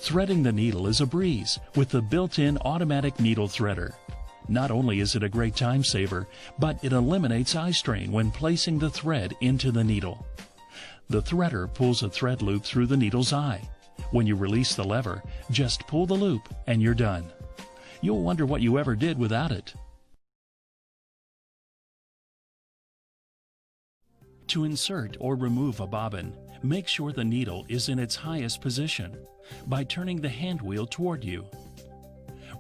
Threading the needle is a breeze with the built-in automatic needle threader. Not only is it a great time saver, but it eliminates eye strain when placing the thread into the needle. The threader pulls a thread loop through the needle's eye. When you release the lever, just pull the loop and you're done. You'll wonder what you ever did without it. To insert or remove a bobbin, make sure the needle is in its highest position by turning the hand wheel toward you.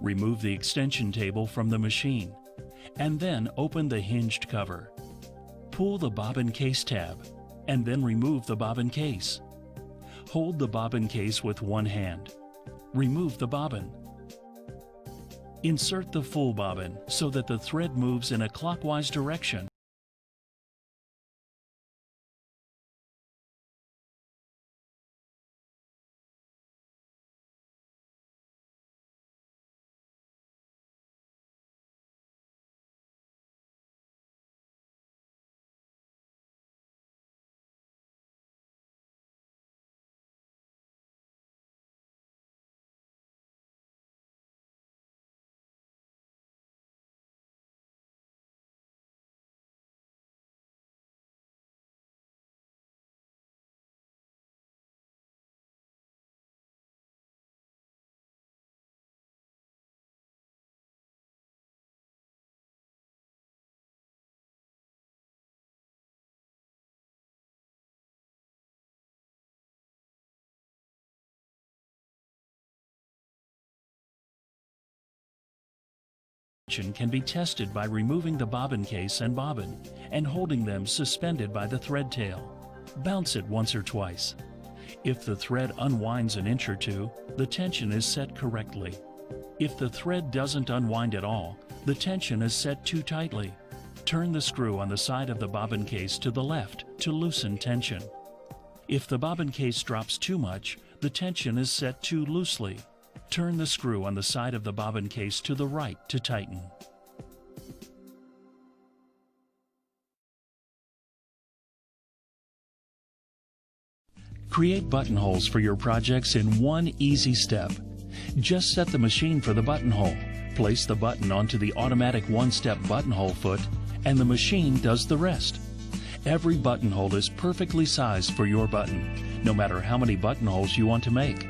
Remove the extension table from the machine and then open the hinged cover. Pull the bobbin case tab and then remove the bobbin case. Hold the bobbin case with one hand. Remove the bobbin. Insert the full bobbin so that the thread moves in a clockwise direction. Can be tested by removing the bobbin case and bobbin and holding them suspended by the thread tail. Bounce it once or twice. If the thread unwinds an inch or two, the tension is set correctly. If the thread doesn't unwind at all, the tension is set too tightly. Turn the screw on the side of the bobbin case to the left to loosen tension. If the bobbin case drops too much, the tension is set too loosely. Turn the screw on the side of the bobbin case to the right to tighten. Create buttonholes for your projects in one easy step. Just set the machine for the buttonhole, place the button onto the automatic one-step buttonhole foot, and the machine does the rest. Every buttonhole is perfectly sized for your button, no matter how many buttonholes you want to make.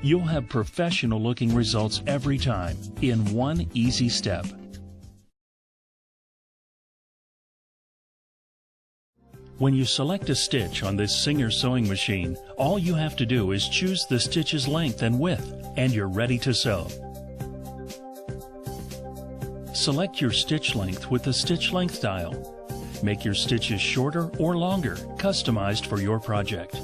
You'll have professional-looking results every time in one easy step. When you select a stitch on this Singer sewing machine, all you have to do is choose the stitch's length and width, and you're ready to sew. Select your stitch length with the stitch length dial. Make your stitches shorter or longer, customized for your project.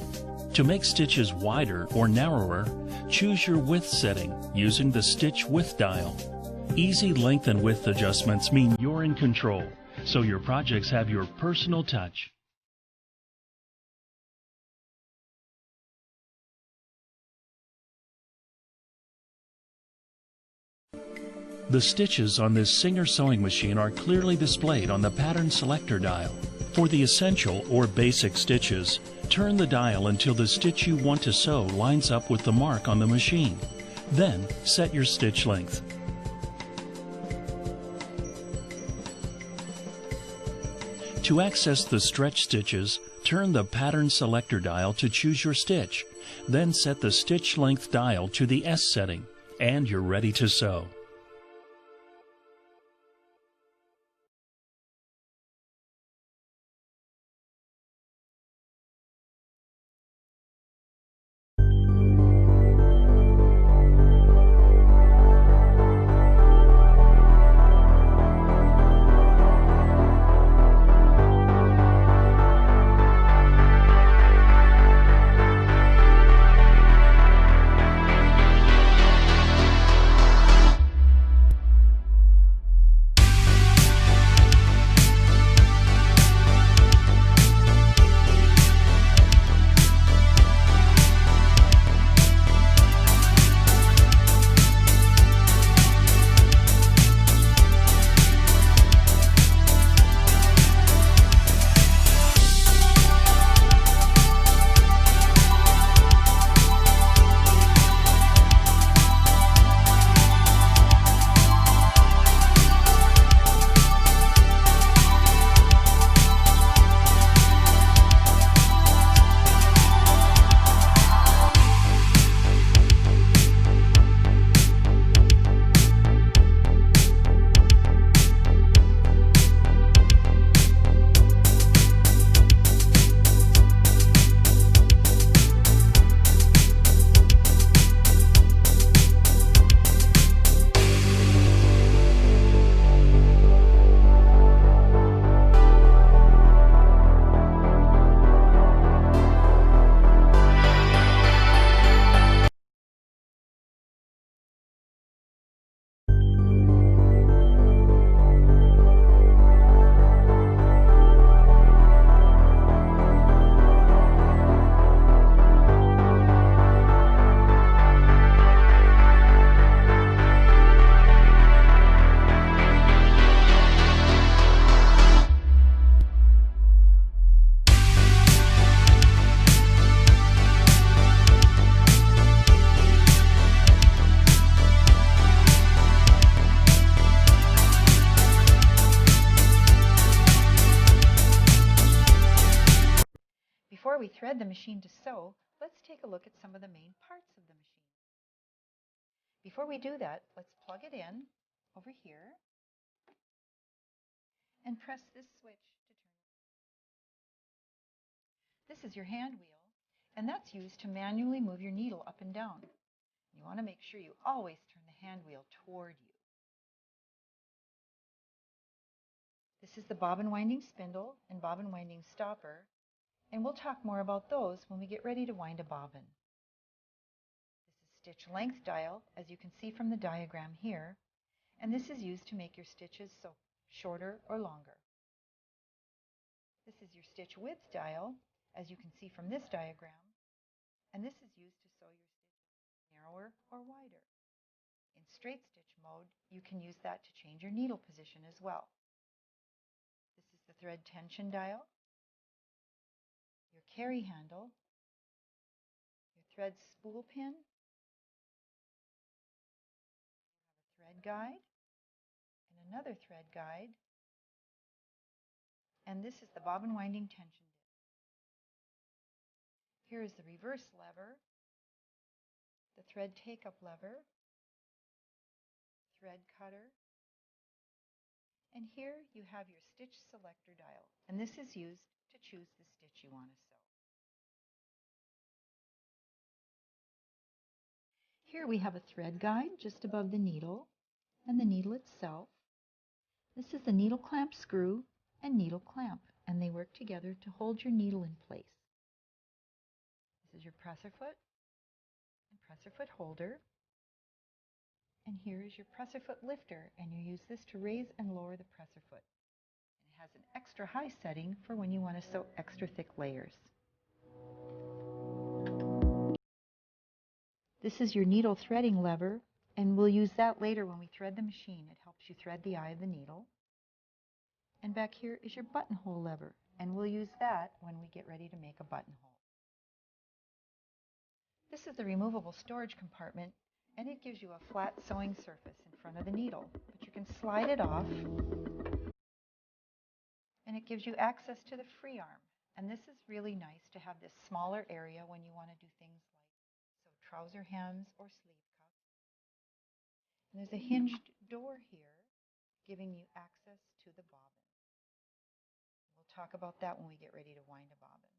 To make stitches wider or narrower, choose your width setting using the stitch width dial. Easy length and width adjustments mean you're in control, so your projects have your personal touch. The stitches on this Singer sewing machine are clearly displayed on the pattern selector dial. For the essential or basic stitches, turn the dial until the stitch you want to sew lines up with the mark on the machine. Then set your stitch length. To access the stretch stitches, turn the pattern selector dial to choose your stitch. Then set the stitch length dial to the S setting, and you're ready to sew. Before we thread the machine to sew, let's take a look at some of the main parts of the machine. Before we do that, let's plug it in over here and press this switch to turn it. This is your hand wheel, and that's used to manually move your needle up and down. You want to make sure you always turn the hand wheel toward you. This is the bobbin winding spindle and bobbin winding stopper, and we'll talk more about those when we get ready to wind a bobbin. This is stitch length dial, as you can see from the diagram here, and this is used to make your stitches so shorter or longer. This is your stitch width dial, as you can see from this diagram, and this is used to sew your stitches narrower or wider. In straight stitch mode, you can use that to change your needle position as well. This is the thread tension dial, your carry handle, your thread spool pin, a thread guide, and another thread guide, and this is the bobbin winding tension disc. Here is the reverse lever, the thread take-up lever, thread cutter, and here you have your stitch selector dial, and this is used to choose the stitch you want to sew. Here we have a thread guide just above the needle and the needle itself. This is the needle clamp screw and needle clamp, and they work together to hold your needle in place. This is your presser foot and presser foot holder. And here is your presser foot lifter, and you use this to raise and lower the presser foot. And it has an extra high setting for when you want to sew extra thick layers. This is your needle threading lever, and we'll use that later when we thread the machine. It helps you thread the eye of the needle. And back here is your buttonhole lever, and we'll use that when we get ready to make a buttonhole. This is the removable storage compartment, and it gives you a flat sewing surface in front of the needle, but you can slide it off, and it gives you access to the free arm. And this is really nice to have this smaller area when you want to do things like sew trouser hems or sleeve cuffs. And there's a hinged door here giving you access to the bobbin. We'll talk about that when we get ready to wind a bobbin.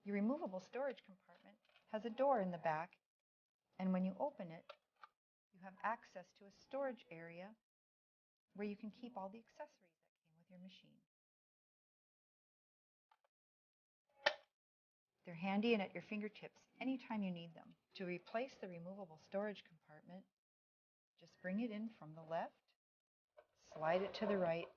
Your removable storage compartment has a door in the back, and when you open it, you have access to a storage area where you can keep all the accessories that came with your machine. They're handy and at your fingertips anytime you need them. To replace the removable storage compartment, just bring it in from the left, slide it to the right,